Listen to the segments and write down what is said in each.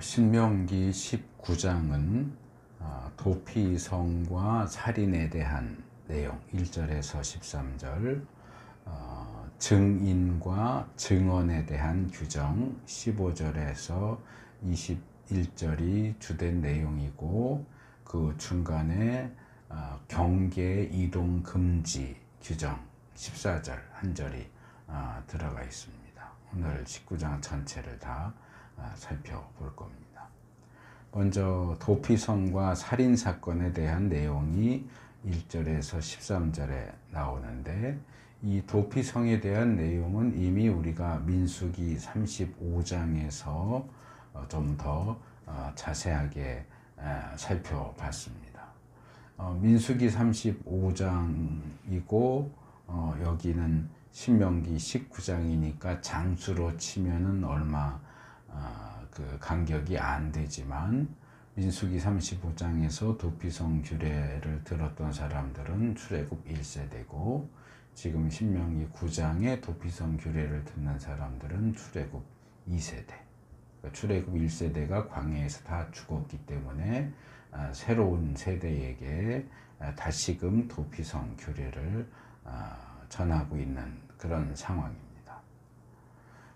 신명기 19장은 도피성과 살인에 대한 내용 1절에서 13절, 증인과 증언에 대한 규정 15절에서 21절이 주된 내용이고, 그 중간에 경계 이동 금지 규정 14절 한 절이 들어가 있습니다. 오늘 19장 전체를 다 살펴볼 겁니다. 먼저 도피성과 살인사건에 대한 내용이 1절에서 13절에 나오는데, 이 도피성에 대한 내용은 이미 우리가 민수기 35장에서 좀 더 자세하게 살펴봤습니다. 민수기 35장이고 여기는 신명기 19장이니까 장수로 치면은 얼마 그 간격이 안 되지만, 민수기 35장에서 도피성 규례를 들었던 사람들은 출애굽 1세대고, 지금 신명기 9장에 도피성 규례를 듣는 사람들은 출애굽 2세대. 출애굽 1세대가 광야에서 다 죽었기 때문에 새로운 세대에게 다시금 도피성 규례를 전하고 있는 그런 상황입니다.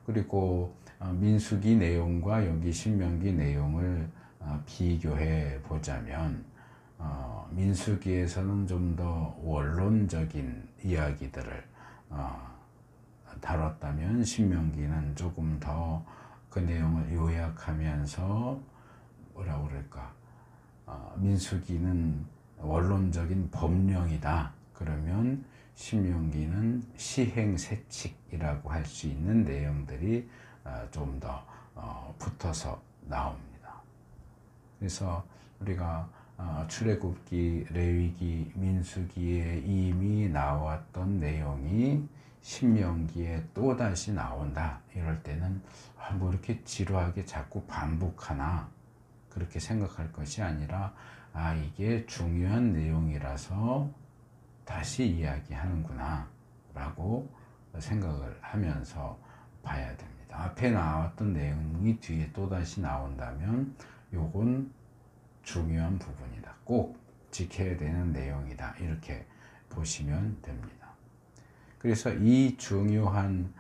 그리고 민수기 내용과 여기 신명기 내용을 비교해 보자면, 민수기에서는 좀 더 원론적인 이야기들을 다뤘다면, 신명기는 조금 더 그 내용을 요약하면서 뭐라고 그럴까, 민수기는 원론적인 법령이다 그러면 신명기는 시행세칙이라고 할 수 있는 내용들이 좀 더 붙어서 나옵니다. 그래서 우리가 출애굽기, 레위기, 민수기에 이미 나왔던 내용이 신명기에 또다시 나온다 이럴 때는 뭐 이렇게 지루하게 자꾸 반복하나, 그렇게 생각할 것이 아니라 이게 중요한 내용이라서 다시 이야기하는구나 라고 생각을 하면서 봐야 됩니다. 앞에 나왔던 내용이 뒤에 또다시 나온다면 요건 중요한 부분이다, 꼭 지켜야 되는 내용이다, 이렇게 보시면 됩니다. 그래서 이 중요한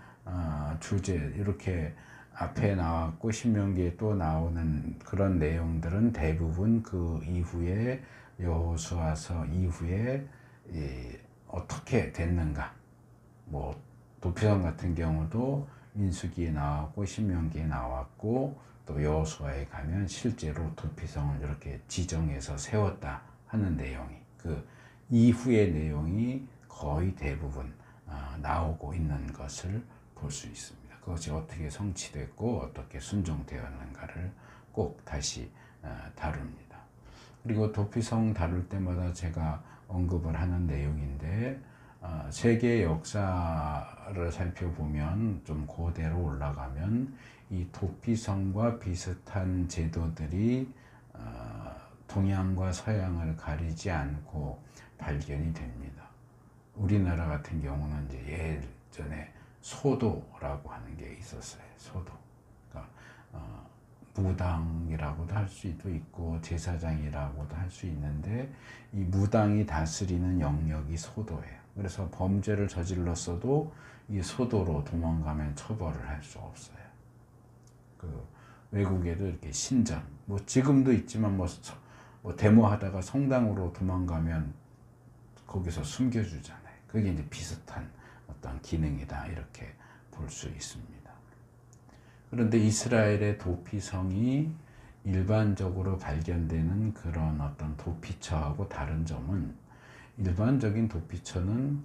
주제, 이렇게 앞에 나왔고 신명기에 또 나오는 그런 내용들은 대부분 그 이후에 여호수아서 이후에 어떻게 됐는가, 뭐 도피성 같은 경우도 민수기에 나왔고 신명기에 나왔고, 또 여호수아에 가면 실제로 도피성을 이렇게 지정해서 세웠다 하는 내용이, 그 이후의 내용이 거의 대부분 나오고 있는 것을 볼 수 있습니다. 그것이 어떻게 성취됐고 어떻게 순종되었는가를 꼭 다시 다룹니다. 그리고 도피성 다룰 때마다 제가 언급을 하는 내용인데, 세계 역사를 살펴보면 좀 고대로 올라가면 이 도피성과 비슷한 제도들이 동양과 서양을 가리지 않고 발견이 됩니다. 우리나라 같은 경우는 이제 예전에 소도라고 하는 게 있었어요. 소도. 그러니까 무당이라고도 할 수도 있고 제사장이라고도 할 수 있는데, 이 무당이 다스리는 영역이 소도예요. 그래서 범죄를 저질렀어도 이 소도로 도망가면 처벌을 할 수 없어요. 그 외국에도 이렇게 신전, 뭐 지금도 있지만 뭐 데모하다가 성당으로 도망가면 거기서 숨겨주잖아요. 그게 이제 비슷한 어떤 기능이다, 이렇게 볼 수 있습니다. 그런데 이스라엘의 도피성이 일반적으로 발견되는 그런 어떤 도피처하고 다른 점은, 일반적인 도피처는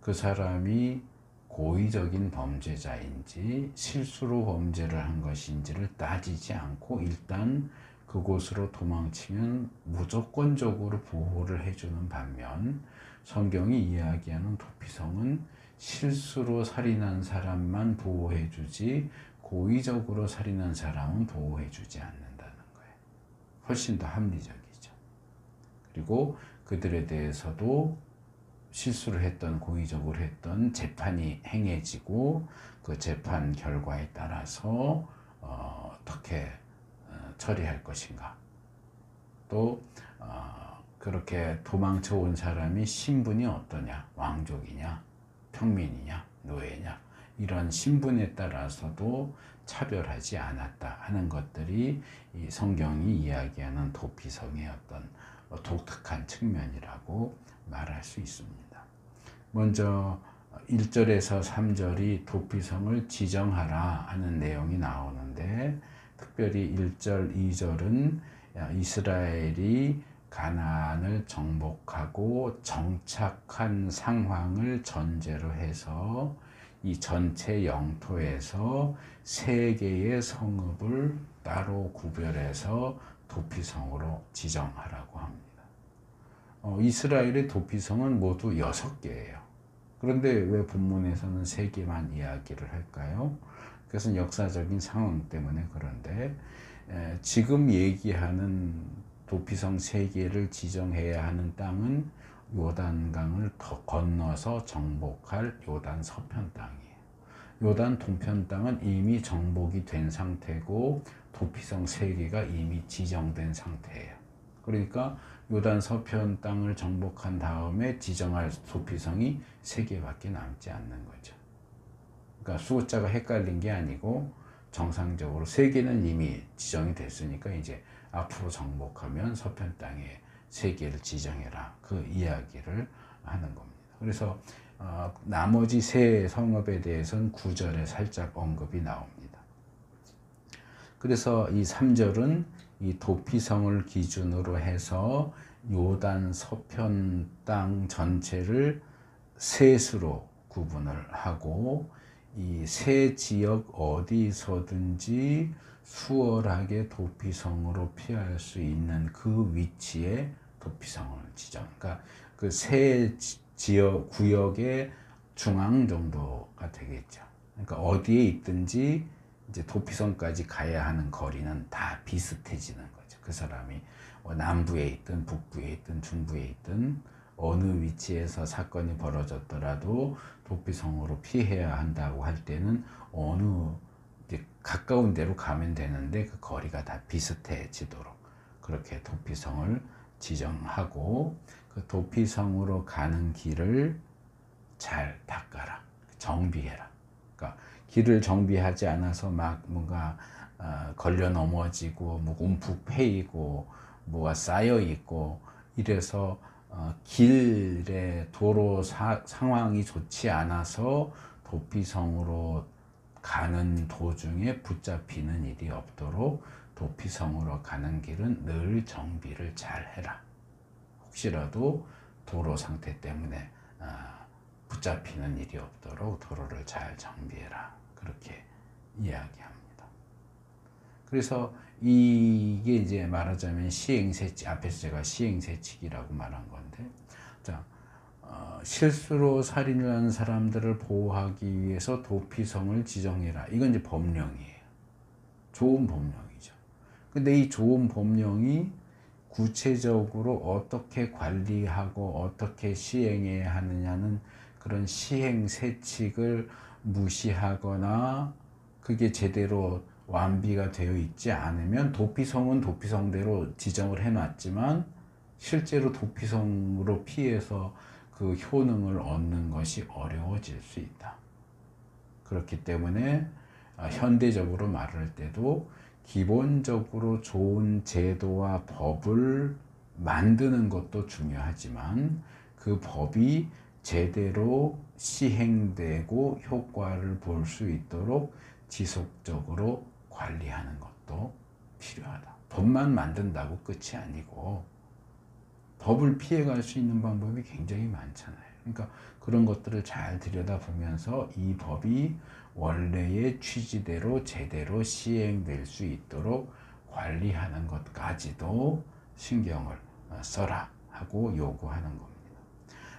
그 사람이 고의적인 범죄자인지 실수로 범죄를 한 것인지를 따지지 않고 일단 그곳으로 도망치면 무조건적으로 보호를 해주는 반면, 성경이 이야기하는 도피성은 실수로 살인한 사람만 보호해주지 고의적으로 살인한 사람은 보호해주지 않는다는 거예요. 훨씬 더 합리적이죠. 그리고 그들에 대해서도 실수를 했던, 고의적으로 했던 재판이 행해지고, 그 재판 결과에 따라서 어떻게 처리할 것인가. 또 그렇게 도망쳐 온 사람이 신분이 어떠냐, 왕족이냐, 평민이냐, 노예냐, 이런 신분에 따라서도 차별하지 않았다 하는 것들이 이 성경이 이야기하는 도피성의 어떤 독특한 측면이라고 말할 수 있습니다. 먼저 1절에서 3절이 도피성을 지정하라 하는 내용이 나오는데, 특별히 1절, 2절은 이스라엘이 가나안을 정복하고 정착한 상황을 전제로 해서 이 전체 영토에서 3개의 성읍을 따로 구별해서 도피성으로 지정하라고 합니다. 이스라엘의 도피성은 모두 6개예요. 그런데 왜 본문에서는 3개만 이야기를 할까요? 그것은 역사적인 상황 때문에 그런데, 지금 얘기하는 도피성 3개를 지정해야 하는 땅은 요단강을 더 건너서 정복할 요단 서편 땅이에요. 요단 동편 땅은 이미 정복이 된 상태고 도피성 3개가 이미 지정된 상태예요. 그러니까 요단 서편 땅을 정복한 다음에 지정할 도피성이 3개밖에 남지 않는 거죠. 그러니까 숫자가 헷갈린 게 아니고 정상적으로 3개는 이미 지정이 됐으니까 이제 앞으로 정복하면 서편 땅에 3개를 지정해라, 그 이야기를 하는 겁니다. 그래서 나머지 3 성읍에 대해서는 9절에 살짝 언급이 나옵니다. 그래서 이 3절은 이 도피성을 기준으로 해서 요단 서편 땅 전체를 셋으로 구분을 하고, 이 세 지역 어디서든지 수월하게 도피성으로 피할 수 있는 그 위치에 도피성을 지정. 그러니까 그 세 지역 구역의 중앙 정도가 되겠죠. 그러니까 어디에 있든지 이제 도피성까지 가야 하는 거리는 다 비슷해지는 거죠. 그 사람이 남부에 있든 북부에 있든 중부에 있든 어느 위치에서 사건이 벌어졌더라도 도피성으로 피해야 한다고 할 때는 어느 이제 가까운 데로 가면 되는데 그 거리가 다 비슷해지도록 그렇게 도피성을 지정하고, 그 도피성으로 가는 길을 잘 닦아라, 정비해라. 그러니까 길을 정비하지 않아서 막 뭔가 걸려 넘어지고 뭐 움푹 패이고 뭐가 쌓여 있고 이래서 길의 도로 상황이 좋지 않아서 도피성으로 가는 도중에 붙잡히는 일이 없도록 도피성으로 가는 길은 늘 정비를 잘 해라. 혹시라도 도로 상태 때문에 붙잡히는 일이 없도록 도로를 잘 정비해라, 그렇게 이야기합니다. 그래서 이게 이제 말하자면 시행세칙, 앞에서 제가 시행세칙이라고 말한 건데, 자, 실수로 살인을 한 사람들을 보호하기 위해서 도피성을 지정해라. 이건 이제 법령이에요. 좋은 법령이죠. 근데 이 좋은 법령이 구체적으로 어떻게 관리하고 어떻게 시행해야 하느냐는 그런 시행세칙을 무시하거나 그게 제대로 완비가 되어 있지 않으면, 도피성은 도피성대로 지정을 해놨지만 실제로 도피성으로 피해서 그 효능을 얻는 것이 어려워질 수 있다. 그렇기 때문에 현대적으로 말할 때도 기본적으로 좋은 제도와 법을 만드는 것도 중요하지만 그 법이 제대로 시행되고 효과를 볼 수 있도록 지속적으로 관리하는 것도 필요하다. 법만 만든다고 끝이 아니고 법을 피해갈 수 있는 방법이 굉장히 많잖아요. 그러니까 그런 것들을 잘 들여다보면서 이 법이 원래의 취지대로 제대로 시행될 수 있도록 관리하는 것까지도 신경을 써라 하고 요구하는 겁니다.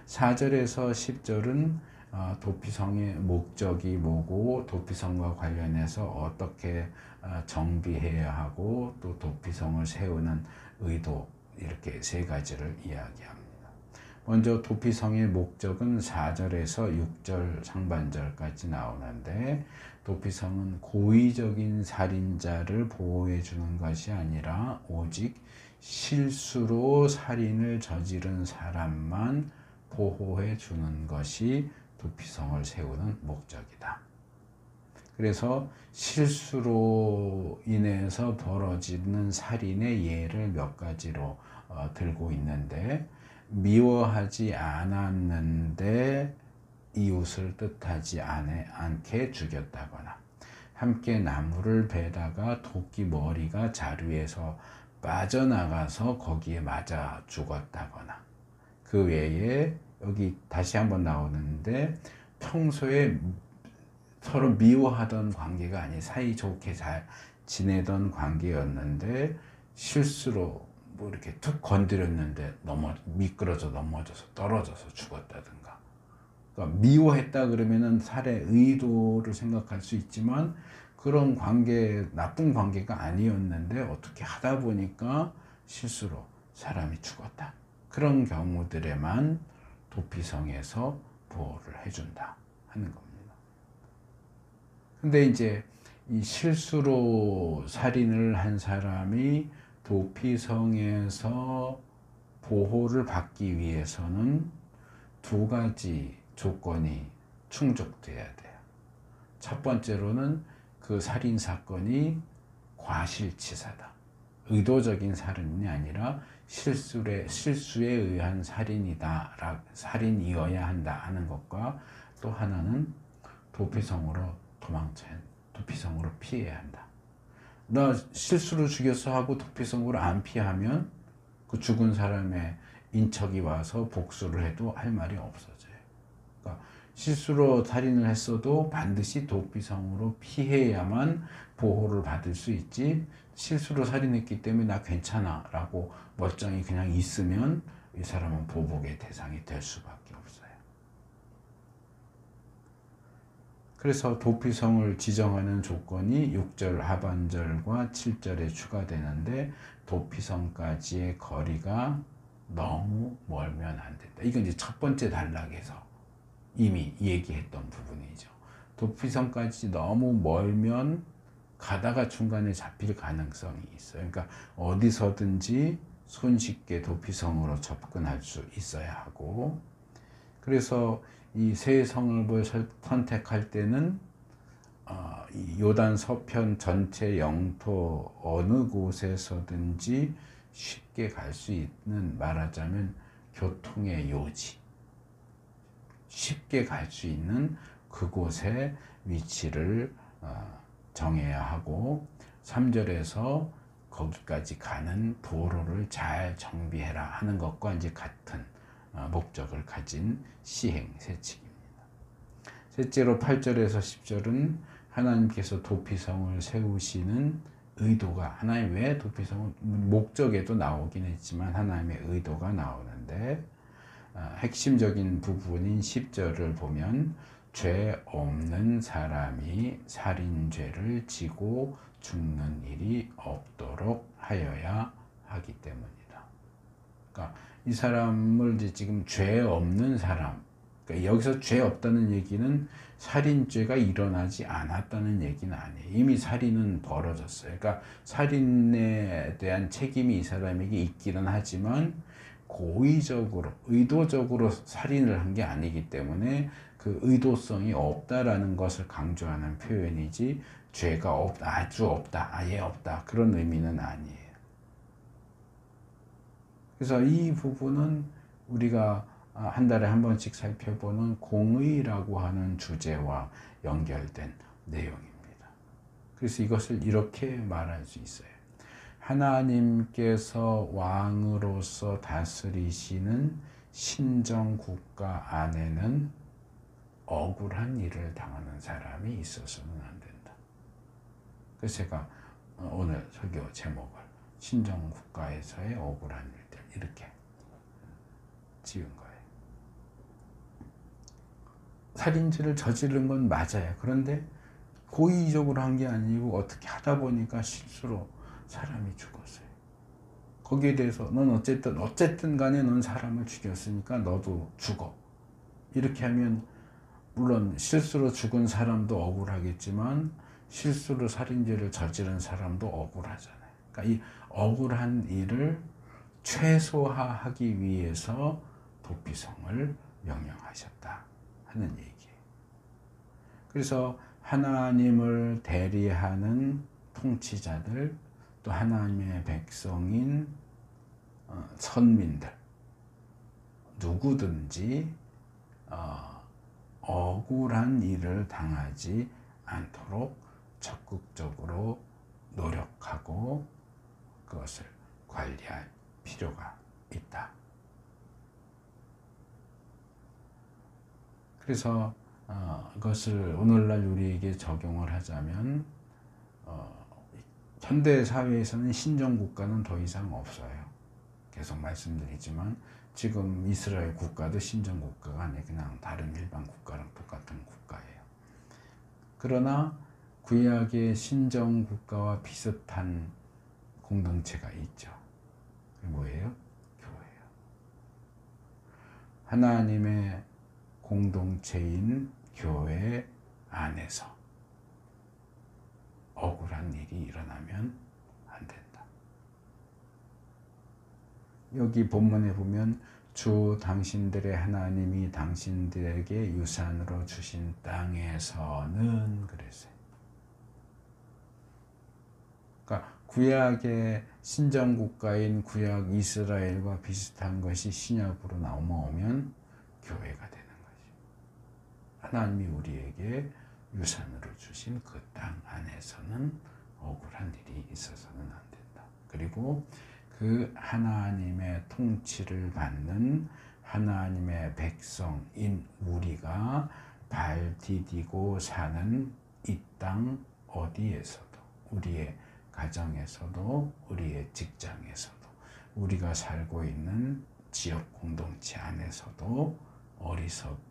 4절에서 10절은 도피성의 목적이 뭐고 도피성과 관련해서 어떻게 정비해야 하고 또 도피성을 세우는 의도, 이렇게 3가지를 이야기합니다. 먼저 도피성의 목적은 4절에서 6절 상반절까지 나오는데, 도피성은 고의적인 살인자를 보호해 주는 것이 아니라 오직 실수로 살인을 저지른 사람만 보호해 주는 것이 도피성을 세우는 목적이다. 그래서 실수로 인해서 벌어지는 살인의 예를 몇 가지로 들고 있는데, 미워하지 않았는데 이웃을 뜻하지 않게 죽였다거나, 함께 나무를 베다가 도끼 머리가 자루에서 빠져나가서 거기에 맞아 죽었다거나, 그 외에 여기 다시 한번 나오는데 평소에 서로 미워하던 관계가 아니 사이좋게 잘 지내던 관계였는데 실수로 뭐 이렇게 툭 건드렸는데 미끄러져 넘어져서 떨어져서 죽었다든가. 그러니까 미워했다 그러면은 살해 의도를 생각할 수 있지만 그런 관계, 나쁜 관계가 아니었는데 어떻게 하다 보니까 실수로 사람이 죽었다. 그런 경우들에만 도피성에서 보호를 해준다 하는 겁니다. 근데 이제 이 실수로 살인을 한 사람이 도피성에서 보호를 받기 위해서는 두 가지 조건이 충족돼야 돼요. 첫 번째로는 그 살인 사건이 과실치사다. 의도적인 살인이 아니라 실수에 의한 살인이어야 한다 하는 것과, 또 하나는 도피성으로 도피성으로 피해야 한다. 나 실수로 죽였어 하고 도피성으로 안 피하면 그 죽은 사람의 인척이 와서 복수를 해도 할 말이 없어져요. 그러니까 실수로 살인을 했어도 반드시 도피성으로 피해야만 보호를 받을 수 있지, 실수로 살인했기 때문에 나 괜찮아 라고 멀쩡히 그냥 있으면 이 사람은 보복의 대상이 될 수밖에 없어요. 그래서 도피성을 지정하는 조건이 6절 하반절과 7절에 추가되는데, 도피성까지의 거리가 너무 멀면 안 된다. 이건 이제 첫 번째 단락에서 이미 얘기했던 부분이죠. 도피성까지 너무 멀면 가다가 중간에 잡힐 가능성이 있어요. 그러니까 어디서든지 손쉽게 도피성으로 접근할 수 있어야 하고, 그래서 이 세 성읍을 선택할 때는 이 요단 서편 전체 영토 어느 곳에서든지 쉽게 갈 수 있는, 말하자면 교통의 요지, 쉽게 갈 수 있는 그곳에 위치를 정해야 하고, 3절에서 거기까지 가는 도로를 잘 정비해라 하는 것과 이제 같은 목적을 가진 시행 세칙입니다. 셋째로 8절에서 10절은 하나님께서 도피성을 세우시는 의도가, 하나님 왜 도피성을, 목적에도 나오긴 했지만 하나님의 의도가 나오는데, 핵심적인 부분인 10절을 보면 죄 없는 사람이 살인죄를 지고 죽는 일이 없도록 하여야 하기 때문이다. 그러니까 이 사람을 이제 지금 죄 없는 사람, 그러니까 여기서 죄 없다는 얘기는 살인죄가 일어나지 않았다는 얘기는 아니에요. 이미 살인은 벌어졌어요. 그러니까 살인에 대한 책임이 이 사람에게 있기는 하지만 고의적으로, 의도적으로 살인을 한 게 아니기 때문에 그 의도성이 없다라는 것을 강조하는 표현이지, 죄가 아주 없다, 아예 없다, 그런 의미는 아니에요. 그래서 이 부분은 우리가 한 달에 한 번씩 살펴보는 공의라고 하는 주제와 연결된 내용입니다. 그래서 이것을 이렇게 말할 수 있어요. 하나님께서 왕으로서 다스리시는 신정국가 안에는 억울한 일을 당하는 사람이 있어서는 안 된다. 그래서 제가 오늘 설교 제목을 신정국가에서의 억울한 일들 이렇게 지은 거예요. 살인죄를 저지른 건 맞아요. 그런데 고의적으로 한 게 아니고 어떻게 하다 보니까 실수로 사람이 죽었어요. 거기에 대해서 넌 어쨌든 간에 넌 사람을 죽였으니까 너도 죽어. 이렇게 하면 물론 실수로 죽은 사람도 억울하겠지만 실수로 살인죄를 저지른 사람도 억울하잖아요. 그러니까 이 억울한 일을 최소화하기 위해서 도피성을 명령하셨다 하는 얘기예요. 그래서 하나님을 대리하는 통치자들, 또 하나님의 백성인 선민들, 누구든지 억울한 일을 당하지 않도록 적극적으로 노력하고 그것을 관리할 필요가 있다. 그래서 그것을 오늘날 우리에게 적용을 하자면 현대 사회에서는 신정국가는 더 이상 없어요. 계속 말씀드리지만 지금 이스라엘 국가도 신정국가가 아니에요. 그냥 다른 일반 국가랑 똑같은 국가예요. 그러나 구약의 신정국가와 비슷한 공동체가 있죠. 그게 뭐예요? 교회예요. 하나님의 공동체인 교회 안에서 억울한 일이 일어나면 안 된다. 여기 본문에 보면 주 당신들의 하나님이 당신들에게 유산으로 주신 땅에서는 그랬어요. 그러니까 구약의 신정국가인 구약 이스라엘과 비슷한 것이 신약으로 넘어오면 교회가 되는 거죠. 하나님이 우리에게 유산으로 주신 그 땅 안에서는 억울한 일이 있어서는 안 된다. 그리고 그 하나님의 통치를 받는 하나님의 백성인 우리가 발 디디고 사는 이 땅 어디에서도, 우리의 가정에서도, 우리의 직장에서도, 우리가 살고 있는 지역 공동체 안에서도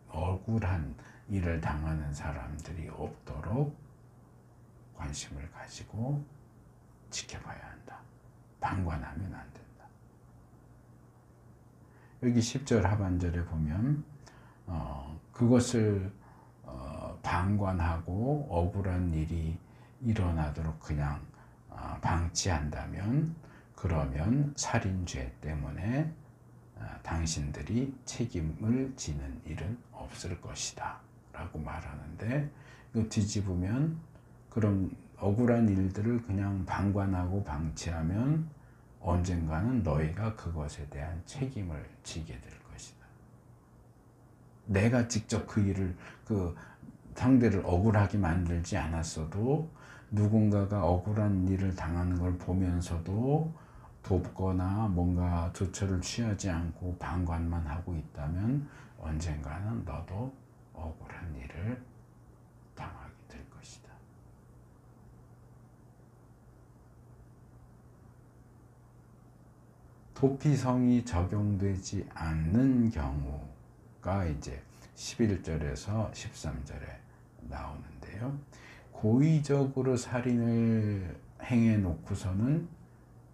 억울한 일을 당하는 사람들이 없도록 관심을 가지고 지켜봐야 한다. 방관하면 안 된다. 여기 10절 하반절에 보면 그것을 방관하고 억울한 일이 일어나도록 그냥 방치한다면 그러면 살인죄 때문에 당신들이 책임을 지는 일은 없을 것이다 라고 말하는데, 이거 뒤집으면 그럼 억울한 일들을 그냥 방관하고 방치하면 언젠가는 너희가 그것에 대한 책임을 지게 될 것이다. 내가 직접 그 일을, 그 상대를 억울하게 만들지 않았어도 누군가가 억울한 일을 당하는 걸 보면서도 돕거나 뭔가 조처를 취하지 않고 방관만 하고 있다면 언젠가는 너도 억울한 일을 당하게 될 것이다. 도피성이 적용되지 않는 경우가 이제 11절에서 13절에 나오는데요. 고의적으로 살인을 행해 놓고서는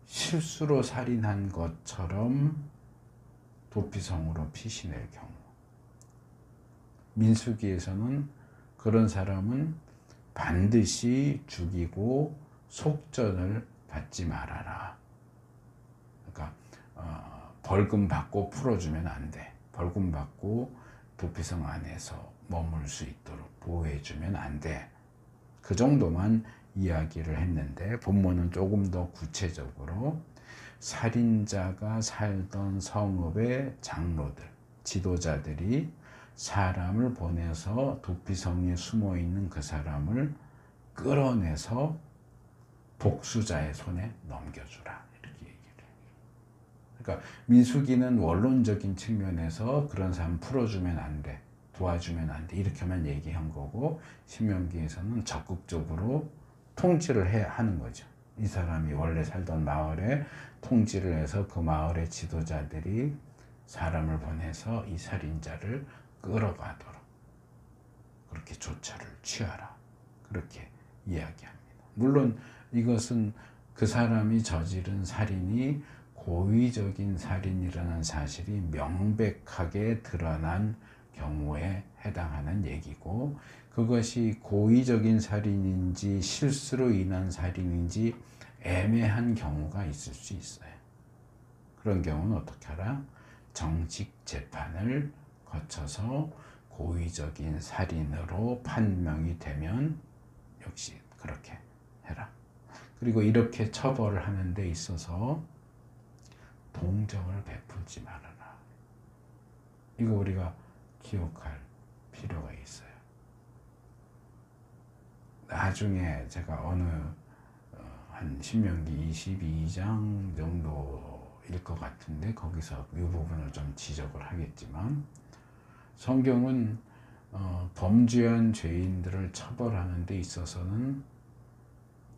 실수로 살인한 것처럼 도피성으로 피신할 경우, 민수기에서는 그런 사람은 반드시 죽이고 속전을 받지 말아라. 그러니까 벌금 받고 풀어주면 안 돼. 벌금 받고 도피성 안에서 머물 수 있도록 보호해주면 안 돼. 그 정도만 이야기를 했는데 본문은 조금 더 구체적으로 살인자가 살던 성읍의 장로들, 지도자들이 사람을 보내서 도피성에 숨어있는 그 사람을 끌어내서 복수자의 손에 넘겨주라, 이렇게 얘기를 해요. 그러니까 민수기는 원론적인 측면에서 그런 사람 풀어주면 안 돼, 도와주면 안 돼, 이렇게만 얘기한 거고, 신명기에서는 적극적으로 통치를 해야 하는 거죠. 이 사람이 원래 살던 마을에 통치를 해서 그 마을의 지도자들이 사람을 보내서 이 살인자를 끌어가도록 그렇게 조처를 취하라, 그렇게 이야기합니다. 물론 이것은 그 사람이 저지른 살인이 고의적인 살인이라는 사실이 명백하게 드러난 경우에 해당하는 얘기고, 그것이 고의적인 살인인지 실수로 인한 살인인지 애매한 경우가 있을 수 있어요. 그런 경우는 어떻게 하라? 정식 재판을 거쳐서 고의적인 살인으로 판명이 되면 역시 그렇게 해라. 그리고 이렇게 처벌을 하는 데 있어서 동정을 베풀지 말아라. 이거 우리가 기억할 필요가 있어요. 나중에 제가 어느 한 신명기 22장 정도일 것 같은데 거기서 이 부분을 좀 지적을 하겠지만, 성경은 범죄한 죄인들을 처벌하는 데 있어서는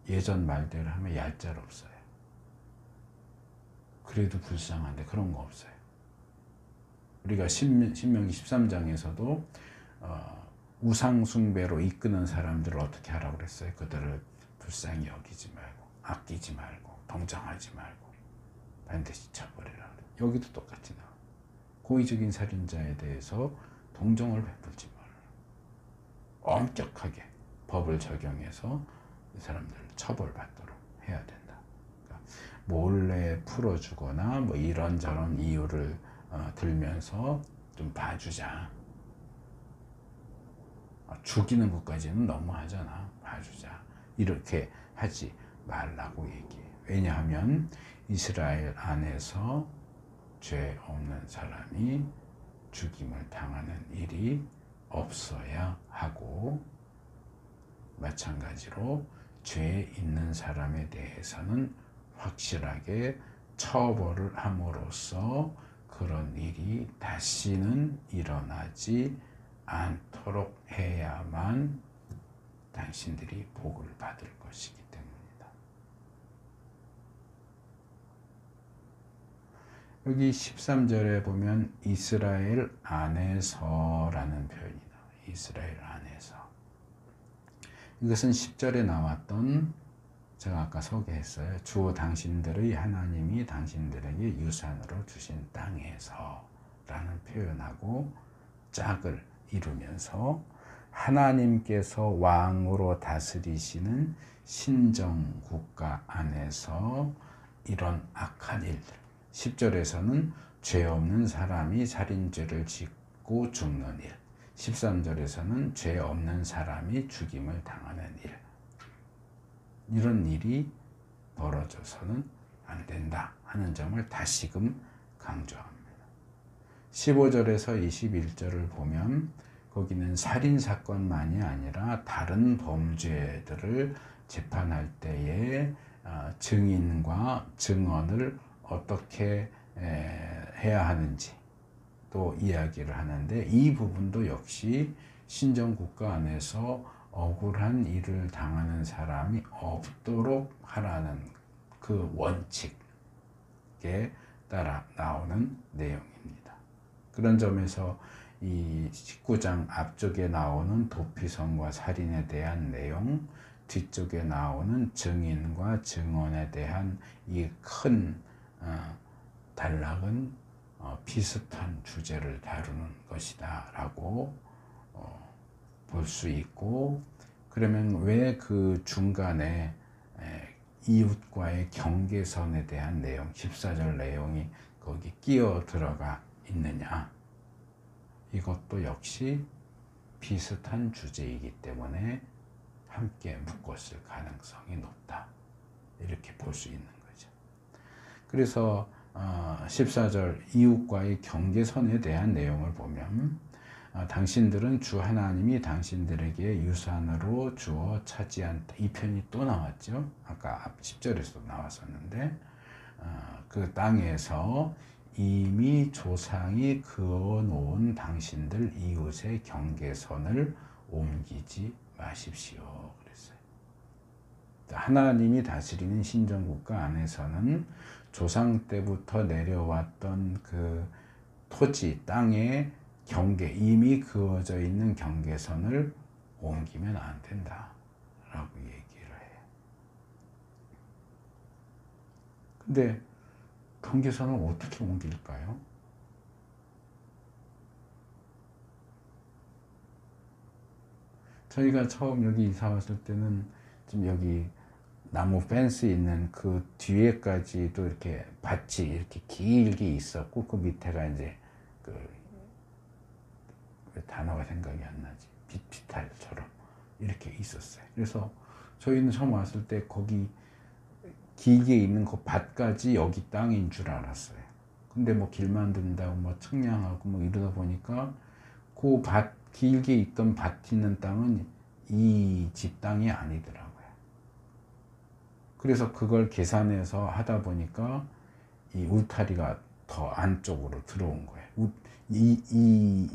예전 말대로 하면 얄짤 없어요. 그래도 불쌍한데 그런 거 없어요. 우리가 신명기 13장에서도 우상숭배로 이끄는 사람들을 어떻게 하라고 그랬어요? 그들을 불쌍히 여기지 말고 아끼지 말고 동정하지 말고 반드시 처벌해라. 여기도 똑같이 나와요. 고의적인 살인자에 대해서 동정을 베풀지 말아라. 엄격하게 법을 적용해서 이 사람들을 처벌받도록 해야 된다. 그러니까 몰래 풀어주거나 뭐 이런저런 이유를 들면서 좀 봐주자. 죽이는 것까지는 너무 하잖아. 봐주자. 이렇게 하지 말라고 얘기해. 왜냐하면 이스라엘 안에서 죄 없는 사람이 죽임을 당하는 일이 없어야 하고, 마찬가지로 죄 있는 사람에 대해서는 확실하게 처벌을 함으로써 그런 일이 다시는 일어나지 않도록 해야만 당신들이 복을 받을 것이기 때문이다. 여기 13절에 보면 이스라엘 안에서라는 표현이 나와요. 이스라엘 안에서. 이것은 10절에 나왔던, 제가 아까 소개했어요. 주 당신들의 하나님이 당신들에게 유산으로 주신 땅에서 라는 표현하고 짝을 이루면서 하나님께서 왕으로 다스리시는 신정국가 안에서 이런 악한 일들, 10절에서는 죄 없는 사람이 살인죄를 짓고 죽는 일, 13절에서는 죄 없는 사람이 죽임을 당하는 일, 이런 일이 벌어져서는 안 된다 하는 점을 다시금 강조합니다. 15절에서 21절을 보면 거기는 살인사건만이 아니라 다른 범죄들을 재판할 때에 증인과 증언을 어떻게 해야 하는지 또 이야기를 하는데, 이 부분도 역시 신정국가 안에서 억울한 일을 당하는 사람이 없도록 하라는 그 원칙에 따라 나오는 내용입니다. 그런 점에서 이 19장 앞쪽에 나오는 도피성과 살인에 대한 내용, 뒤쪽에 나오는 증인과 증언에 대한 이 큰 단락은 비슷한 주제를 다루는 것이다 라고 볼 수 있고, 그러면 왜 그 중간에 이웃과의 경계선에 대한 내용, 14절 내용이 거기 끼어 들어가 있느냐? 이것도 역시 비슷한 주제이기 때문에 함께 묶었을 가능성이 높다. 이렇게 볼 수 있는 거죠. 그래서 14절 이웃과의 경계선에 대한 내용을 보면, 당신들은 주 하나님이 당신들에게 유산으로 주어 차지한, 이 편이 또 나왔죠. 아까 앞 10절에서도 나왔었는데, 그 땅에서 이미 조상이 그어놓은 당신들 이웃의 경계선을 옮기지 마십시오. 그랬어요. 하나님이 다스리는 신정국가 안에서는 조상 때부터 내려왔던 그 토지, 땅의 경계, 이미 그어져 있는 경계선을 옮기면 안 된다 라고 얘기를 해요. 근데 경계선을 어떻게 옮길까요? 저희가 처음 여기 이사 왔을 때는 좀 여기 나무 펜스 있는 그 뒤에까지도 이렇게 밭이 이렇게 길게 있었고, 그 밑에가 이제 왜 단어가 생각이 안 나지? 비탈처럼 이렇게 있었어요. 그래서 저희는 처음 왔을 때 거기 길게 있는 그 밭까지 여기 땅인 줄 알았어요. 근데 뭐 길 만든다고 뭐 측량하고 뭐 이러다 보니까 그 밭, 길게 있던 밭 있는 땅은 이 집 땅이 아니더라고요. 그래서 그걸 계산해서 하다 보니까 이 울타리가 더 안쪽으로 들어온 거예요.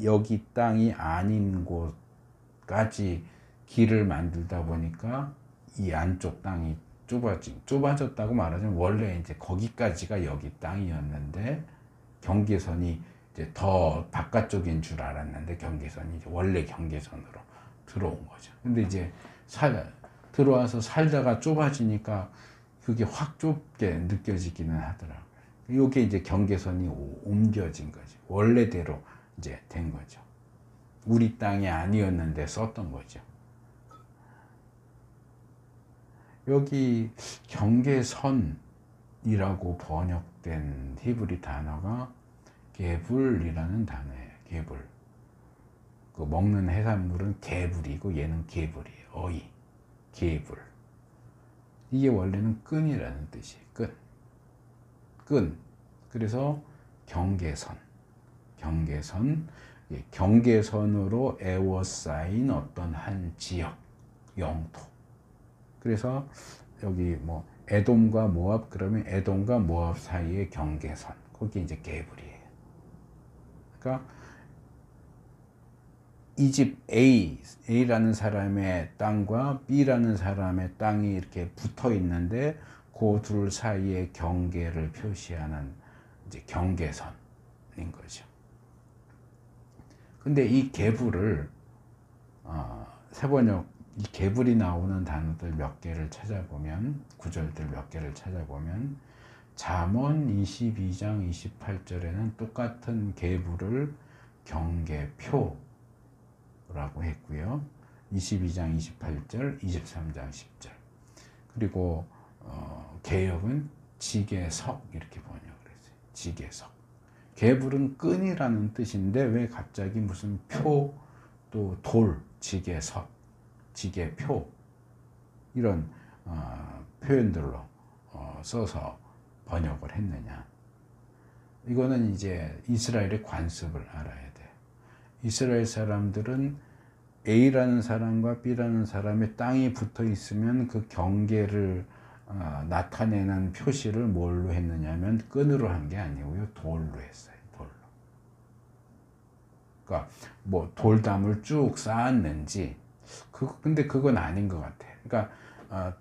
여기 땅이 아닌 곳까지 길을 만들다 보니까 이 안쪽 땅이 좁아졌다고 말하자면, 원래 이제 거기까지가 여기 땅이었는데 경계선이 이제 더 바깥쪽인 줄 알았는데 경계선이 이제 원래 경계선으로 들어온 거죠. 근데 이제 들어와서 살다가 좁아지니까 그게 확 좁게 느껴지기는 하더라고요. 이게 이제 경계선이 옮겨진 거죠. 원래대로 이제 된 거죠. 우리 땅이 아니었는데 썼던 거죠. 여기 경계선이라고 번역된 히브리 단어가 게불이라는 단어예요. 게불. 그 먹는 해산물은 게불이고 얘는 게불이에요. 어이. 게불. 이게 원래는 끈이라는 뜻이에요. 끈. 그래서 경계선. 경계선으로 에워싸인 어떤 한 지역, 영토. 그래서 여기 뭐 에돔과 모압, 그러면 에돔과 모압 사이의 경계선, 거기 이제 게불이에요. 그러니까 이 집 A라는 사람의 땅과 B라는 사람의 땅이 이렇게 붙어 있는데 그 둘 사이의 경계를 표시하는 이제 경계선인 거죠. 근데 이 게불을 세번역, 이 게불이 나오는 단어들 몇 개를 찾아보면, 구절들 몇 개를 찾아보면, 잠언 22장 28절에는 똑같은 게불을 경계표라고 했고요. 22장 28절, 23장 10절. 그리고 개역은 지게석 이렇게 번역을 했어요. 지게석. 게불은 끈이라는 뜻인데 왜 갑자기 무슨 표, 또 돌, 지게석, 지게표 이런 표현들로 써서 번역을 했느냐. 이거는 이제 이스라엘의 관습을 알아야 돼요. 이스라엘 사람들은 A라는 사람과 B라는 사람의 땅이 붙어 있으면 그 경계를 나타내는 표시를 뭘로 했느냐면 끈으로 한 게 아니고요, 돌로 했어요. 돌로. 그러니까 뭐 돌담을 쭉 쌓았는지, 근데 그건 아닌 것 같아요. 그러니까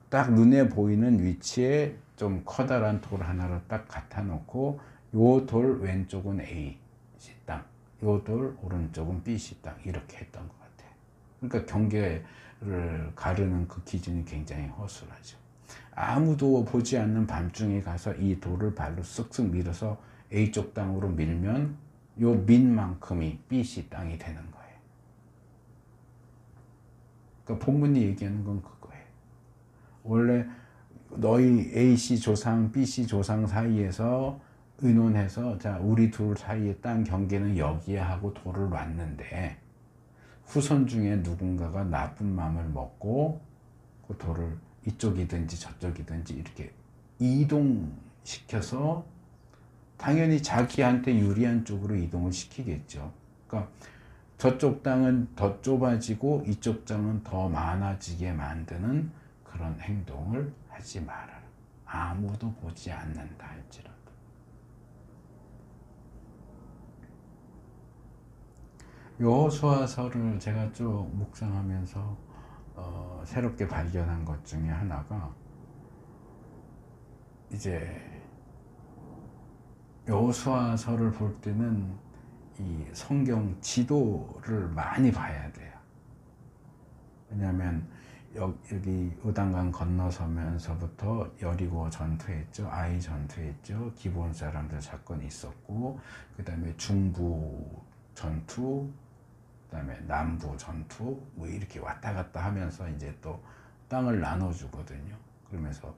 딱 눈에 보이는 위치에 좀 커다란 돌 하나를 딱 갖다 놓고, 요 돌 왼쪽은 A 땅, 요 돌 오른쪽은 B 땅, 이렇게 했던 것 같아요. 그러니까 경계를 가르는 그 기준이 굉장히 허술하죠. 아무도 보지 않는 밤중에 가서 이 돌을 발로 쓱쓱 밀어서 A쪽 땅으로 밀면 요 민만큼이 B 땅이 되는 거예요. 그러니까 본문이 얘기하는 건 그거예요. 원래 너희 AC 조상, BC 조상 사이에서 의논해서, 자, 우리 둘 사이의 땅 경계는 여기에 하고 돌을 놨는데, 후손 중에 누군가가 나쁜 마음을 먹고 그 돌을 이쪽이든지 저쪽이든지 이렇게 이동시켜서 당연히 자기한테 유리한 쪽으로 이동을 시키겠죠. 그러니까 저쪽 땅은 더 좁아지고 이쪽 땅은 더 많아지게 만드는 그런 행동을 하지 말아라. 아무도 보지 않는다 할지라도. 여호수아서를 제가 쭉 묵상하면서 새롭게 발견한 것 중에 하나가, 이제 여호수아서를 볼 때는 이 성경 지도를 많이 봐야 돼요. 왜냐하면 여기 요단강 건너서면서부터 여리고 전투했죠. 아이 전투했죠. 기브온 사람들 사건이 있었고, 그 다음에 중부 전투, 그다음에 남부 전투 뭐 이렇게 왔다 갔다 하면서 이제 또 땅을 나눠주거든요. 그러면서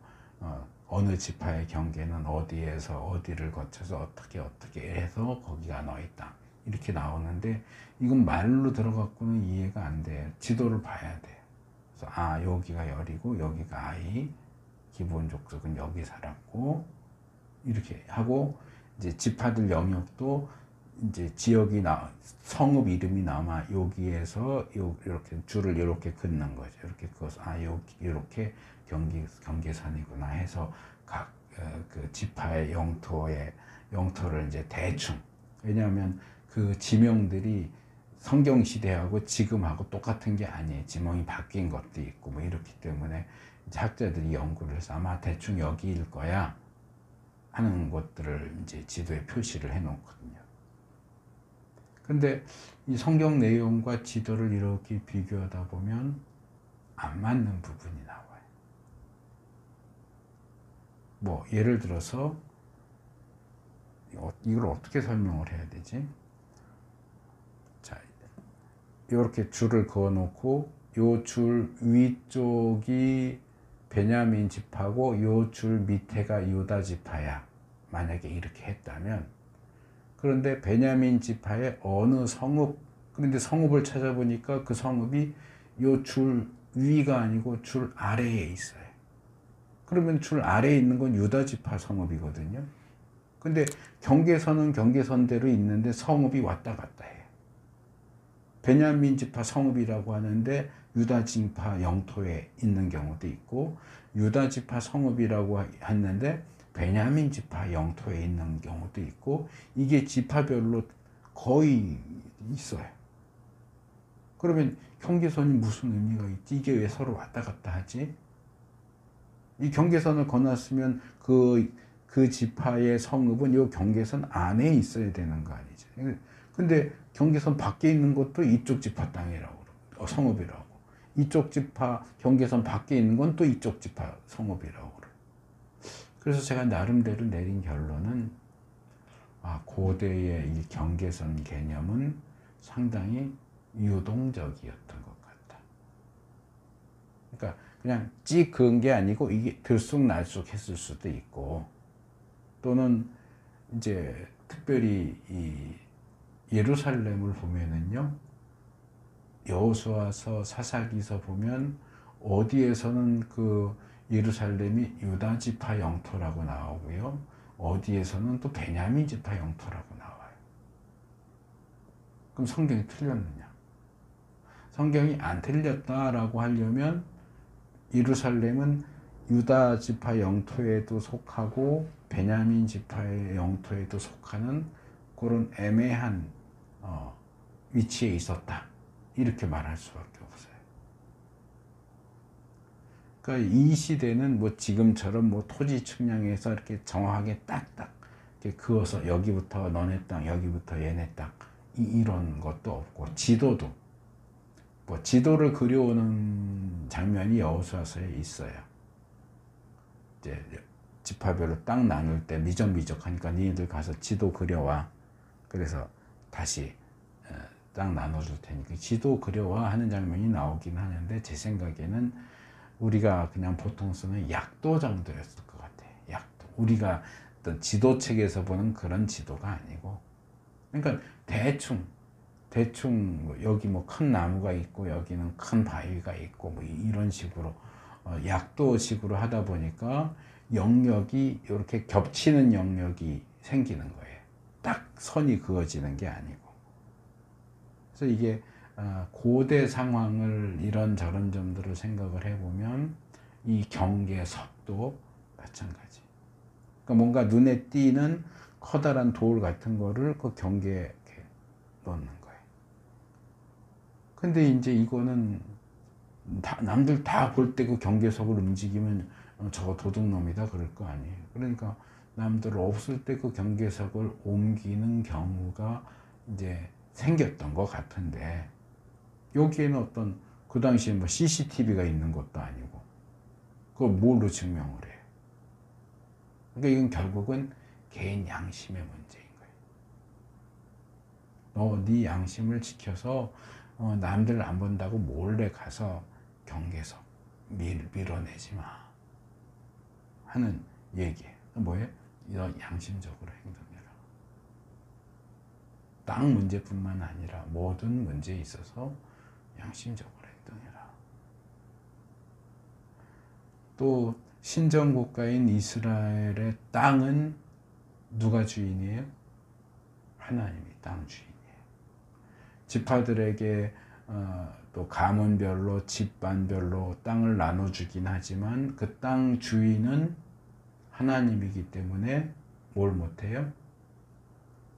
어느 지파의 경계는 어디에서 어디를 거쳐서 어떻게 해서 거기가 너희 땅 이렇게 나오는데 이건 말로 들어갖고는 이해가 안 돼요. 지도를 봐야 돼요. 그래서 여기가 열이고 여기가 아이, 기본 족속은 여기 살았고 이렇게 하고 이제 지파들 영역도 이제 지역이 성읍 이름이 남아 여기에서 이렇게 줄을 이렇게 긋는 거죠. 이렇게 그어서 여기 이렇게 경계선이구나 해서 각 그 지파의 영토를 이제 대충, 왜냐하면 그 지명들이 성경 시대하고 지금하고 똑같은 게 아니에요. 지명이 바뀐 것도 있고 뭐 이렇기 때문에 이제 학자들이 연구를 해서 아마 대충 여기일 거야 하는 것들을 이제 지도에 표시를 해 놓거든요. 근데 이 성경 내용과 지도를 이렇게 비교하다 보면 안 맞는 부분이 나와요. 뭐 예를 들어서 이걸 어떻게 설명을 해야 되지? 자, 이렇게 줄을 그어 놓고 요 줄 위쪽이 베냐민 지파고 요 줄 밑에가 유다 지파야. 만약에 이렇게 했다면, 그런데 베냐민 지파의 어느 성읍, 그런데 성읍을 찾아보니까 그 성읍이 요 줄 위가 아니고 줄 아래에 있어요. 그러면 줄 아래에 있는 건 유다 지파 성읍이거든요. 근데 경계선은 경계선대로 있는데 성읍이 왔다 갔다 해요. 베냐민 지파 성읍이라고 하는데 유다 지파 영토에 있는 경우도 있고, 유다 지파 성읍이라고 했는데 베냐민 지파 영토에 있는 경우도 있고, 이게 지파별로 거의 있어요. 그러면 경계선이 무슨 의미가 있지? 이게 왜 서로 왔다 갔다 하지? 이 경계선을 건넜으면 그 지파의 성읍은 이 경계선 안에 있어야 되는 거 아니죠. 근데 경계선 밖에 있는 것도 이쪽 지파 땅이라고 그러고, 성읍이라고. 이쪽 지파 경계선 밖에 있는 건 또 이쪽 지파 성읍이라고 그래요. 그래서 제가 나름대로 내린 결론은 고대의 이 경계선 개념은 상당히 유동적이었던 것 같다. 그러니까 그냥 찍 그은 게 아니고 이게 들쑥날쑥 했을 수도 있고, 또는 이제 특별히 이 예루살렘을 보면은요, 여호수아서, 사사기서 보면 어디에서는 그 예루살렘이 유다 지파 영토라고 나오고요, 어디에서는 또 베냐민 지파 영토라고 나와요. 그럼 성경이 틀렸느냐? 성경이 안 틀렸다라고 하려면 예루살렘은 유다 지파 영토에도 속하고 베냐민 지파의 영토에도 속하는 그런 애매한 위치에 있었다, 이렇게 말할 수밖에 없어요. 그러니까 이 시대는 뭐 지금처럼 뭐 토지 측량해서 이렇게 정확하게 딱딱 이렇게 그어서 여기부터 너네 땅, 여기부터 얘네 땅, 이런 것도 없고, 지도도 뭐 지도를 그려오는 장면이 여호수아서에 있어요. 이제 지파별로 땅 나눌 때 미적미적하니까 니네들 가서 지도 그려와. 그래서 다시 땅 나눠줄 테니까 지도 그려와 하는 장면이 나오긴 하는데, 제 생각에는 우리가 그냥 보통 쓰는 약도 정도였을 것 같아요. 약도. 우리가 어떤 지도책에서 보는 그런 지도가 아니고, 그러니까 대충 여기 뭐 큰 나무가 있고 여기는 큰 바위가 있고 뭐 이런 식으로 약도식으로 하다 보니까 영역이 이렇게 겹치는 영역이 생기는 거예요. 딱 선이 그어지는 게 아니고. 그래서 이게 고대 상황을 이런저런 점들을 생각을 해보면 이 경계석도 마찬가지. 그러니까 뭔가 눈에 띄는 커다란 돌 같은 거를 그 경계에 놓는 거예요. 근데 이제 이거는 남들 다 볼 때 그 경계석을 움직이면 저거 도둑놈이다 그럴 거 아니에요. 그러니까 남들 없을 때 그 경계석을 옮기는 경우가 이제 생겼던 것 같은데, 여기에는 어떤 그 당시에 뭐 CCTV가 있는 것도 아니고 그걸 뭘로 증명을 해요? 그러니까 이건 결국은 개인 양심의 문제인 거예요. 너 네 양심을 지켜서 남들 안 본다고 몰래 가서 경계석 밀어내지 마 하는 얘기예요. 뭐예요? 이런 양심적으로 행동해라. 땅 문제뿐만 아니라 모든 문제에 있어서 양심적으로 행동해라. 또 신정국가인 이스라엘의 땅은 누가 주인이에요? 하나님이 땅 주인이에요. 지파들에게 또 가문별로 집반별로 땅을 나눠주긴 하지만 그 땅 주인은 하나님이기 때문에 뭘 못해요?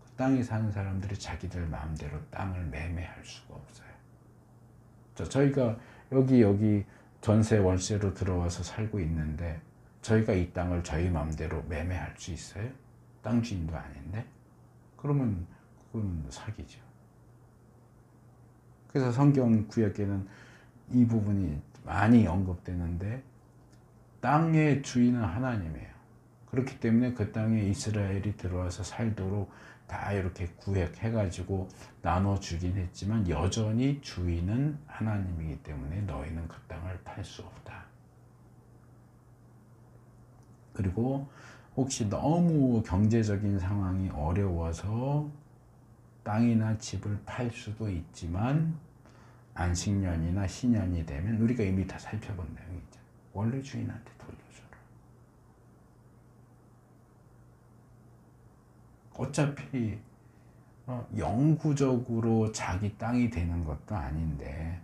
그 땅에 사는 사람들이 자기들 마음대로 땅을 매매할 수가 없어요. 저희가 여기 전세 월세로 들어와서 살고 있는데 저희가 이 땅을 저희 마음대로 매매할 수 있어요? 땅 주인도 아닌데? 그러면 그건 사기죠. 그래서 성경 구약에는 이 부분이 많이 언급되는데 땅의 주인은 하나님이에요. 그렇기 때문에 그 땅에 이스라엘이 들어와서 살도록 다 이렇게 구획해가지고 나눠주긴 했지만 여전히 주인은 하나님이기 때문에 너희는 그 땅을 팔 수 없다. 그리고 혹시 너무 경제적인 상황이 어려워서 땅이나 집을 팔 수도 있지만 안식년이나 신년이 되면 우리가 이미 다 살펴본 내용이 있잖아요. 원래 주인한테 돌려줘라. 어차피 영구적으로 자기 땅이 되는 것도 아닌데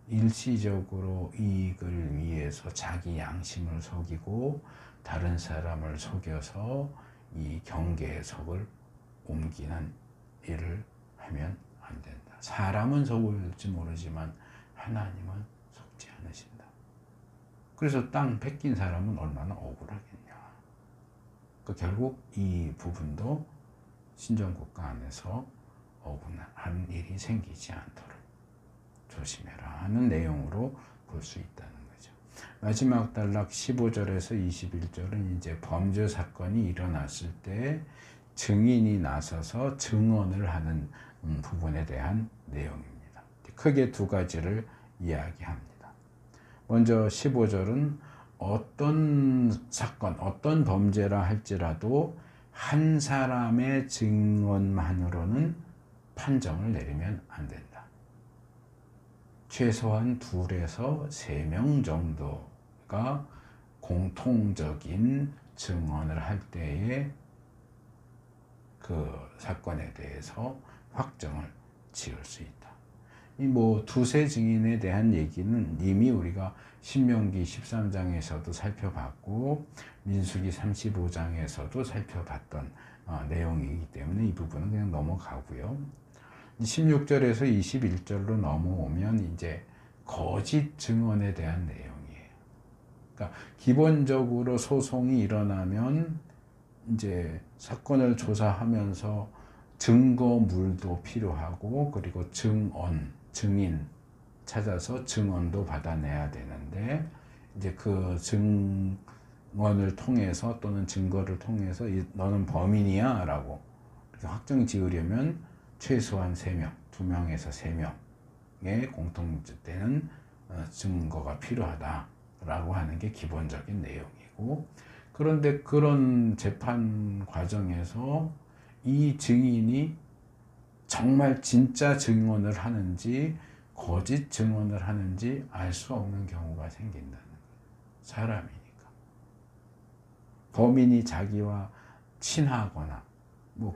일시적으로 이익을 위해서 자기 양심을 속이고 다른 사람을 속여서 이 경계석을 옮기는 일을 하면 안 된다. 사람은 속을지 모르지만 하나님은 속지 않으신다. 그래서 땅 뺏긴 사람은 얼마나 억울하겠냐. 결국 이 부분도 신정국가 안에서 억울한 일이 생기지 않도록 조심해라 하는 내용으로 볼 수 있다는 거죠. 마지막 단락 15절에서 21절은 이제 범죄 사건이 일어났을 때 증인이 나서서 증언을 하는 부분에 대한 내용입니다. 크게 두 가지를 이야기합니다. 먼저 15절은 어떤 사건, 어떤 범죄라 할지라도 한 사람의 증언만으로는 판정을 내리면 안 된다. 최소한 2에서 3명 정도가 공통적인 증언을 할 때에 그 사건에 대해서 확정을 지을 수 있다. 이 두세 증인에 대한 얘기는 이미 우리가 신명기 13장에서도 살펴봤고 민수기 35장에서도 살펴봤던 내용이기 때문에 이 부분은 그냥 넘어가고요. 16절에서 21절로 넘어오면 이제 거짓 증언에 대한 내용이에요. 그러니까 기본적으로 소송이 일어나면 이제 사건을 조사하면서 증거물도 필요하고 그리고 증인 찾아서 증언도 받아내야 되는데 이제 그 증언을 통해서 또는 증거를 통해서 너는 범인이야 라고 확정 지으려면 최소한 3명, 2명에서 3명의 공통되는 증거가 필요하다라고 하는 게 기본적인 내용이고 그런데 그런 재판 과정에서 이 증인이 정말 진짜 증언을 하는지 거짓 증언을 하는지 알 수 없는 경우가 생긴다는 거예요. 사람이니까. 범인이 자기와 친하거나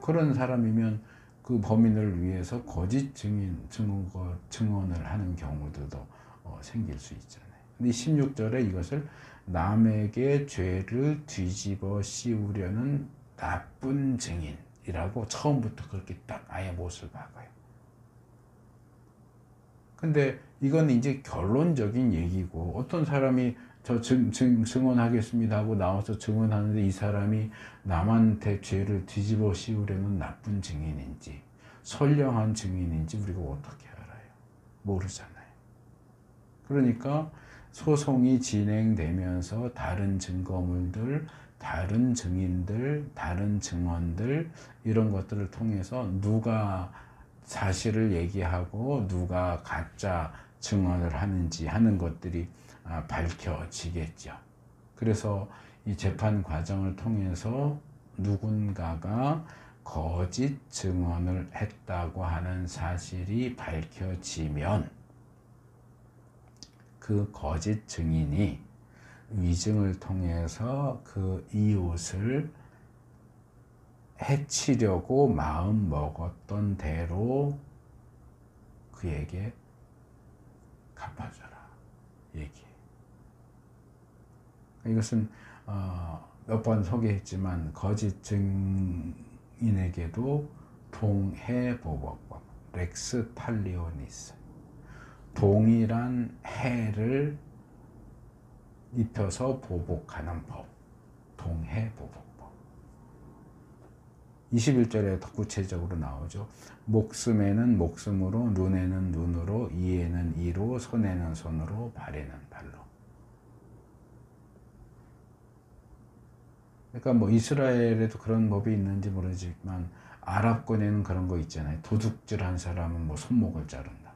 그런 사람이면 그 범인을 위해서 거짓 증언을 하는 경우도 생길 수 있잖아요. 근데 16절에 이것을 남에게 죄를 뒤집어 씌우려는 나쁜 증인이라고 처음부터 그렇게 딱 아예 못을 박아요. 근데 이건 이제 결론적인 얘기고 어떤 사람이 저 증언하겠습니다 하고 나와서 증언하는데 이 사람이 남한테 죄를 뒤집어 씌우려는 나쁜 증인인지 선량한 증인인지 우리가 어떻게 알아요? 모르잖아요. 그러니까 소송이 진행되면서 다른 증거물들, 다른 증인들, 다른 증언들 이런 것들을 통해서 누가 사실을 얘기하고 누가 가짜 증언을 하는지 하는 것들이 밝혀지겠죠. 그래서 이 재판 과정을 통해서 누군가가 거짓 증언을 했다고 하는 사실이 밝혀지면 그 거짓 증인이 위증을 통해서 그 이웃을 해치려고 마음 먹었던 대로 그에게 갚아줘라 얘기해. 이것은 몇 번 소개했지만 거짓 증인에게도 동해보복법, 렉스 탈리오니스, 동일한 해를 입혀서 보복하는 법, 동해보복법. 21절에 더 구체적으로 나오죠. 목숨에는 목숨으로, 눈에는 눈으로, 이에는 이로, 손에는 손으로, 발에는 발로. 그러니까 뭐 이스라엘에도 그런 법이 있는지 모르지만 아랍권에는 그런 거 있잖아요. 도둑질한 사람은 뭐 손목을 자른다.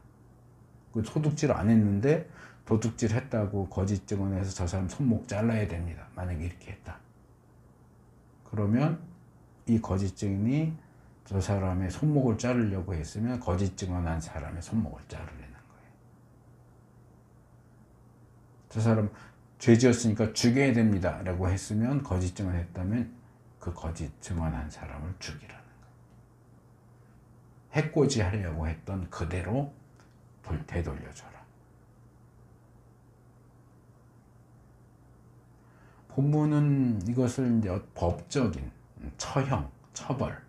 그 도둑질 안 했는데 도둑질 했다고 거짓 증언해서 저 사람 손목 잘라야 됩니다. 만약에 이렇게 했다. 그러면 이 거짓 증인이 저 사람의 손목을 자르려고 했으면 거짓 증언한 사람의 손목을 자르려는 거예요. 저 사람 죄 지었으니까 죽여야 됩니다 라고 했으면, 거짓 증언했다면 그 거짓 증언한 사람을 죽이라는 거예요. 해코지 하려고 했던 그대로 되돌려줘라. 본문은 이것을 이제 법적인 처형, 처벌과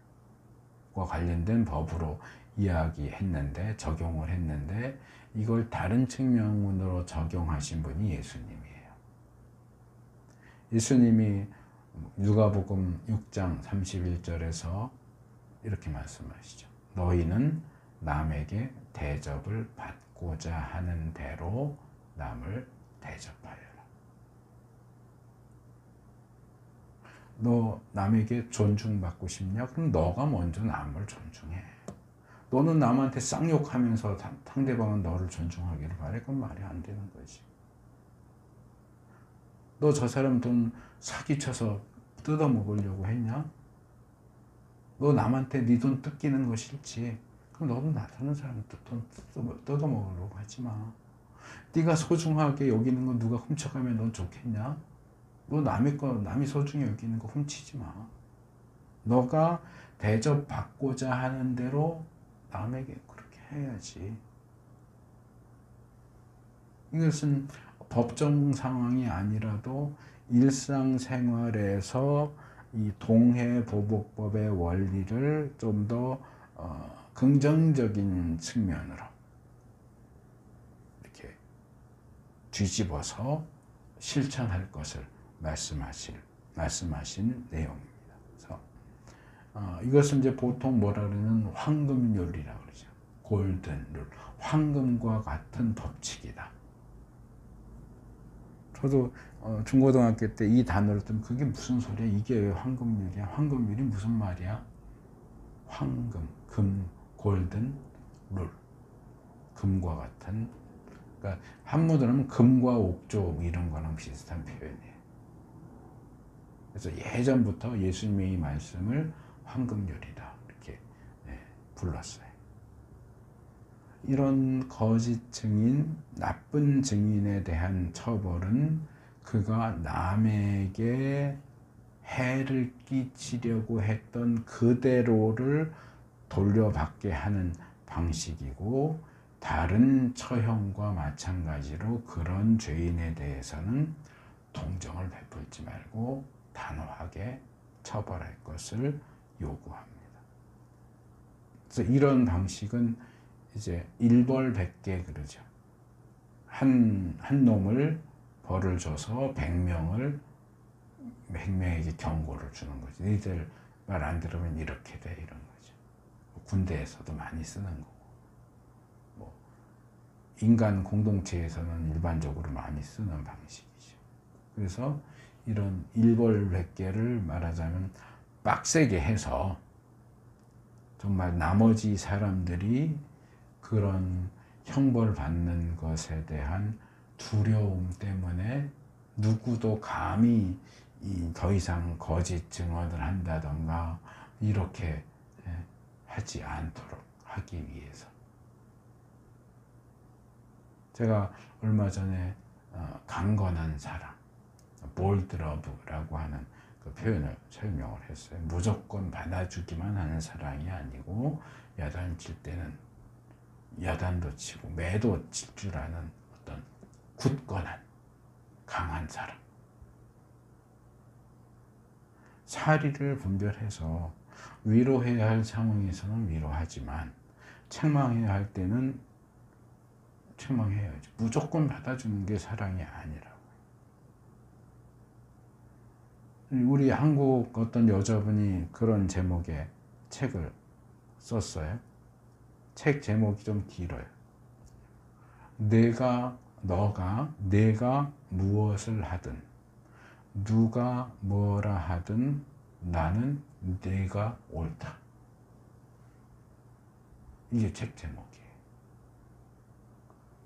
관련된 법으로 이야기했는데, 적용을 했는데, 이걸 다른 측면으로 적용하신 분이 예수님이에요. 예수님이 누가복음 6장 31절에서 이렇게 말씀하시죠. 너희는 남에게 대접을 받고자 하는 대로 남을 대접하여라. 너 남에게 존중받고 싶냐? 그럼 너가 먼저 남을 존중해. 너는 남한테 쌍욕하면서 상대방은 너를 존중하기를 바래? 그건 말이 안 되는 거지. 너 저 사람 돈 사기쳐서 뜯어먹으려고 했냐? 너 남한테 네 돈 뜯기는 거 싫지? 그럼 너도 다른 사람 돈 뜯어먹으려고 하지 마. 네가 소중하게 여기는 거 누가 훔쳐가면 넌 좋겠냐? 너 남의 거, 남이 소중히 여기는 거 훔치지 마. 너가 대접받고자 하는 대로 남에게 그렇게 해야지. 이것은 법정 상황이 아니라도 일상생활에서 이 동해보복법의 원리를 좀 더 긍정적인 측면으로 이렇게 뒤집어서 실천할 것을 말씀하신 내용입니다. 그래서 이것은 이제 보통 뭐라 그러는 황금률이라고 그러죠. 골든룰, 황금과 같은 법칙이다. 저도 중고등학교 때 이 단어를 듣면 그게 무슨 소리야? 이게 왜 황금률이야? 황금률이 무슨 말이야? 황금, 금, 골든, 룰. 금과 같은. 그러니까 한문으로 하면 금과 옥조 이런 거랑 비슷한 표현이에요. 그래서 예전부터 예수님의 이 말씀을 황금률이다 이렇게 불렀어요. 이런 거짓 증인, 나쁜 증인에 대한 처벌은 그가 남에게 해를 끼치려고 했던 그대로를 돌려받게 하는 방식이고, 다른 처형과 마찬가지로 그런 죄인에 대해서는 동정을 베풀지 말고 단호하게 처벌할 것을 요구합니다. 그래서 이런 방식은 이제 일벌백계 그러죠. 한 놈을 벌을 줘서 100명에게 경고를 주는 거지. 너희들 말 안 들으면 이렇게 돼, 이런 거죠. 군대에서도 많이 쓰는 거고, 뭐 인간 공동체에서는 일반적으로 많이 쓰는 방식이죠. 그래서 이런 일벌백계를 말하자면 빡세게 해서 정말 나머지 사람들이 그런 형벌 받는 것에 대한 두려움 때문에 누구도 감히 더 이상 거짓 증언을 한다던가 이렇게 하지 않도록 하기 위해서. 제가 얼마 전에 강건한 사랑, 볼드러브라고 하는 그 표현을 설명을 했어요. 무조건 받아주기만 하는 사랑이 아니고 야단칠 때는 야단도 치고 매도 칠 줄 아는 어떤 굳건한 강한 사랑. 사리를 분별해서 위로해야 할 상황에서는 위로하지만 책망해야 할 때는 책망해야지. 무조건 받아주는 게 사랑이 아니라고. 우리 한국 어떤 여자분이 그런 제목의 책을 썼어요. 책 제목이 좀 길어요. 내가 무엇을 하든 누가 뭐라 하든 나는 내가 옳다. 이게 책 제목이에요.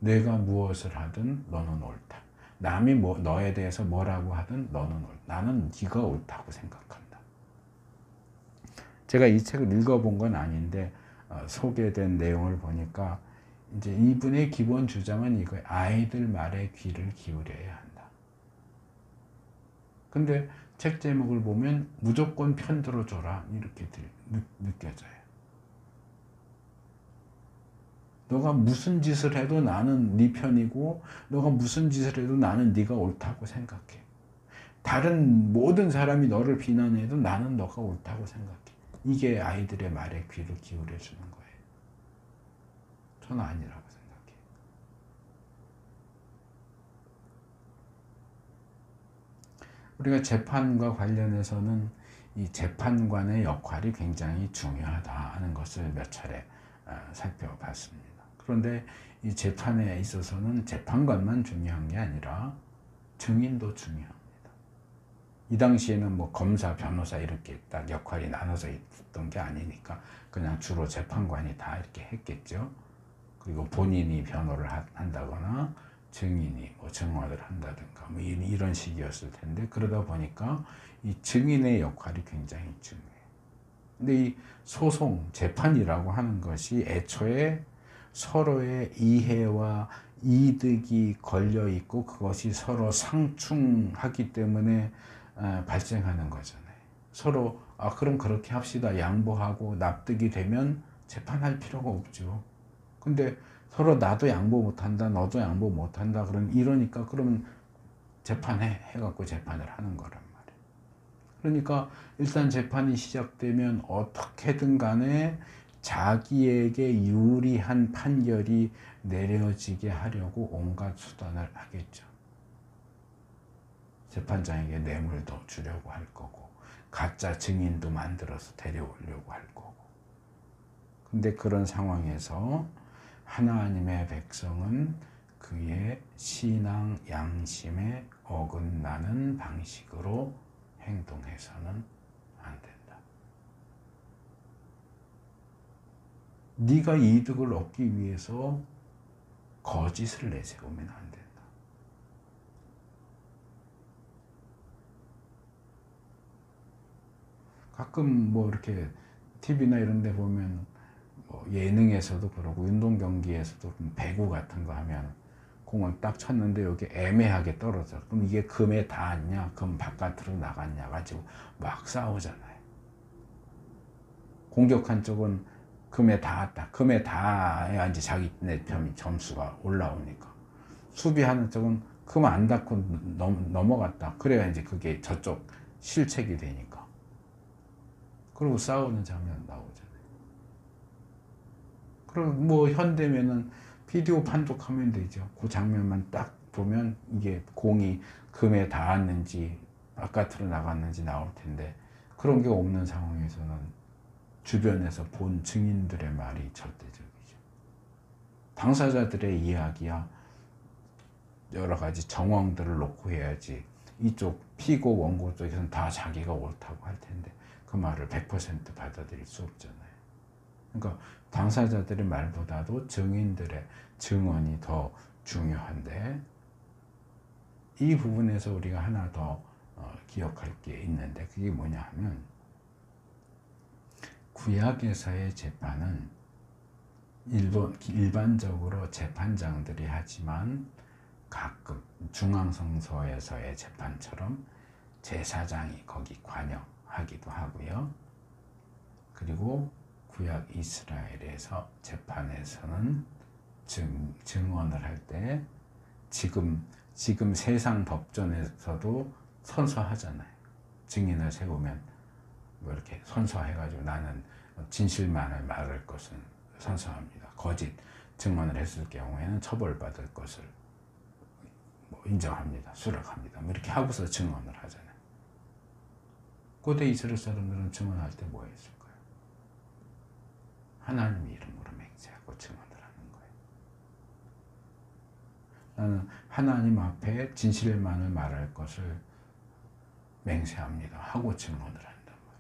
내가 무엇을 하든 너는 옳다. 남이 너에 대해서 뭐라고 하든 너는 옳다. 나는 네가 옳다고 생각한다. 제가 이 책을 읽어본 건 아닌데 소개된 내용을 보니까 이제 이분의 기본 주장은 이거예요. 아이들 말에 귀를 기울여야 한다. 근데 책 제목을 보면 무조건 편 들어줘라 이렇게 느껴져요. 너가 무슨 짓을 해도 나는 네 편이고 너가 무슨 짓을 해도 나는 네가 옳다고 생각해. 다른 모든 사람이 너를 비난해도 나는 너가 옳다고 생각해. 이게 아이들의 말에 귀를 기울여 주는 거예요. 저는 아니라고 생각해요. 우리가 재판과 관련해서는 이 재판관의 역할이 굉장히 중요하다 하는 것을 몇 차례 살펴봤습니다. 그런데 이 재판에 있어서는 재판관만 중요한 게 아니라 증인도 중요합니다. 이 당시에는 뭐 검사, 변호사 이렇게 딱 역할이 나눠져 있던 게 아니니까 그냥 주로 재판관이 다 이렇게 했겠죠. 그리고 본인이 변호를 한다거나 증인이 뭐 증언을 한다든가 뭐 이런 식이었을 텐데 그러다 보니까 이 증인의 역할이 굉장히 중요해요. 근데 이 소송, 재판이라고 하는 것이 애초에 서로의 이해와 이득이 걸려 있고 그것이 서로 상충하기 때문에 발생하는 거잖아요. 서로 그럼 그렇게 합시다 양보하고 납득이 되면 재판할 필요가 없죠. 근데 서로 나도 양보 못한다 너도 양보 못한다 이러니까 그러면 해갖고 재판을 하는 거란 말이에요. 그러니까 일단 재판이 시작되면 어떻게든 간에 자기에게 유리한 판결이 내려지게 하려고 온갖 수단을 하겠죠. 재판장에게 뇌물도 주려고 할 거고 가짜 증인도 만들어서 데려오려고 할 거고. 근데 그런 상황에서 하나님의 백성은 그의 신앙 양심에 어긋나는 방식으로 행동해서는 안 된다. 네가 이득을 얻기 위해서 거짓을 내세우면 안 된다. 가끔 뭐 이렇게 TV나 이런 데 보면 뭐 예능에서도 그러고 운동 경기에서도 배구 같은 거 하면 공을 딱 쳤는데 여기 애매하게 떨어져. 그럼 이게 금에 닿았냐, 금 바깥으로 나갔냐 가지고 막 싸우잖아요. 공격한 쪽은 금에 닿았다. 금에 닿아야 이제 자기네 편이 점수가 올라오니까. 수비하는 쪽은 금 안 닿고 넘어갔다. 그래야 이제 그게 저쪽 실책이 되니까. 그리고 싸우는 장면 나오잖아요. 그리고 뭐 현대면은 비디오 판독하면 되죠. 그 장면만 딱 보면 이게 공이 금에 닿았는지 바깥으로 나갔는지 나올 텐데 그런 게 없는 상황에서는 주변에서 본 증인들의 말이 절대적이죠. 당사자들의 이야기야 여러 가지 정황들을 놓고 해야지 이쪽 피고 원고 쪽에서는 다 자기가 옳다고 할 텐데 그 말을 100% 받아들일 수 없잖아요. 그러니까 당사자들의 말보다도 증인들의 증언이 더 중요한데, 이 부분에서 우리가 하나 더 기억할 게 있는데, 그게 뭐냐 하면, 구약에서의 재판은 일반적으로 재판장들이 하지만 가끔 중앙성소에서의 재판처럼 제사장이 거기 관여하기도 하고요. 그리고 구약 이스라엘에서 재판에서는 증언을 할 때 지금 세상 법전에서도 선서하잖아요. 증인을 세우면 뭐 이렇게 선서해가지고 나는 진실만을 말할 것은 선서합니다. 거짓 증언을 했을 경우에는 처벌받을 것을 뭐 인정합니다. 수락합니다. 뭐 이렇게 하고서 증언을 하잖아요. 고대 이스라엘 사람들은 증언할 때 뭐 했을까요? 하나님의 이름으로 맹세하고 증언을 하는 거예요. 나는 하나님 앞에 진실만을 말할 것을 맹세합니다 하고 증언을 한단 말이에요.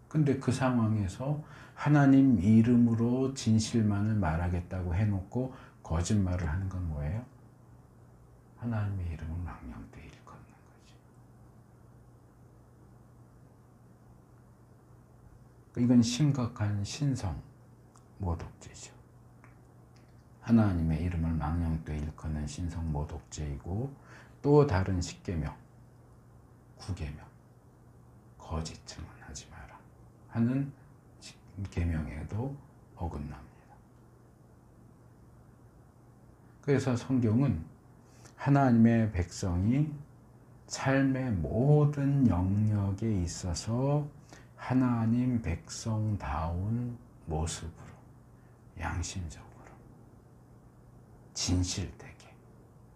근데 그 상황에서 하나님 이름으로 진실만을 말하겠다고 해놓고 거짓말을 하는 건 뭐예요? 하나님의 이름을 망령되이 일컫는 거지. 이건 심각한 신성 모독죄죠. 하나님의 이름을 망령되이 일컫는 신성 모독죄이고, 또 다른 십계명, 구계명, 거짓 증언하지 마라 하는 계명에도 어긋납니다. 그래서 성경은 하나님의 백성이 삶의 모든 영역에 있어서 하나님 백성다운 모습으로, 양심적으로, 진실되게,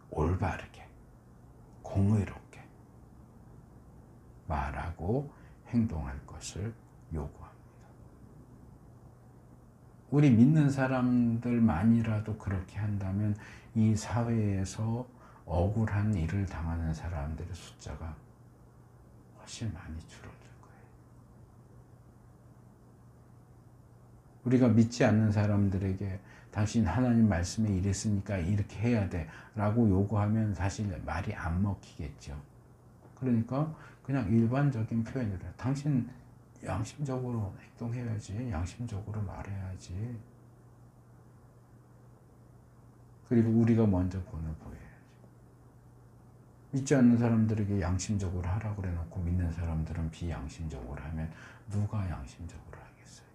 올바르게, 공의롭게 말하고 행동할 것을 요구합니다. 우리 믿는 사람들만이라도 그렇게 한다면 이 사회에서 억울한 일을 당하는 사람들의 숫자가 훨씬 많이 줄어들 거예요. 우리가 믿지 않는 사람들에게 당신 하나님 말씀에 이랬으니까 이렇게 해야 돼 라고 요구하면 사실 말이 안 먹히겠죠. 그러니까 그냥 일반적인 표현으로 당신 양심적으로 행동해야지, 양심적으로 말해야지. 그리고 우리가 먼저 본을 보여야지. 믿지 않는 사람들에게 양심적으로 하라고 그래놓고 믿는 사람들은 비양심적으로 하면 누가 양심적으로 하겠어요?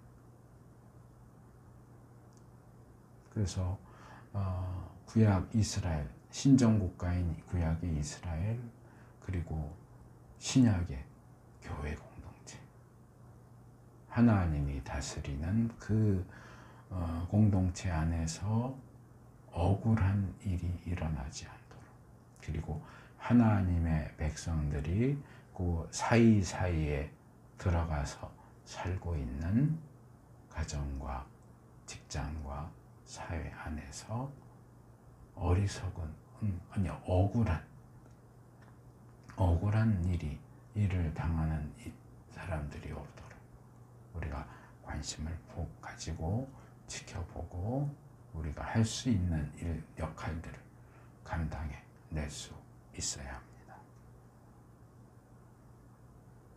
그래서 구약 이스라엘, 신정국가인 구약의 이스라엘, 그리고 신약의 교회 공동체, 하나님이 다스리는 그 공동체 안에서 억울한 일이 일어나지 않도록, 그리고 하나님의 백성들이 그 사이사이에 들어가서 살고 있는 가정과 직장과 사회 안에서 어리석은, 아니 억울한 일을 당하는 사람들이 없도록 우리가 관심을 가지고 지켜보고 우리가 할 수 있는 역할들을 감당해 낼 수 있어야 합니다.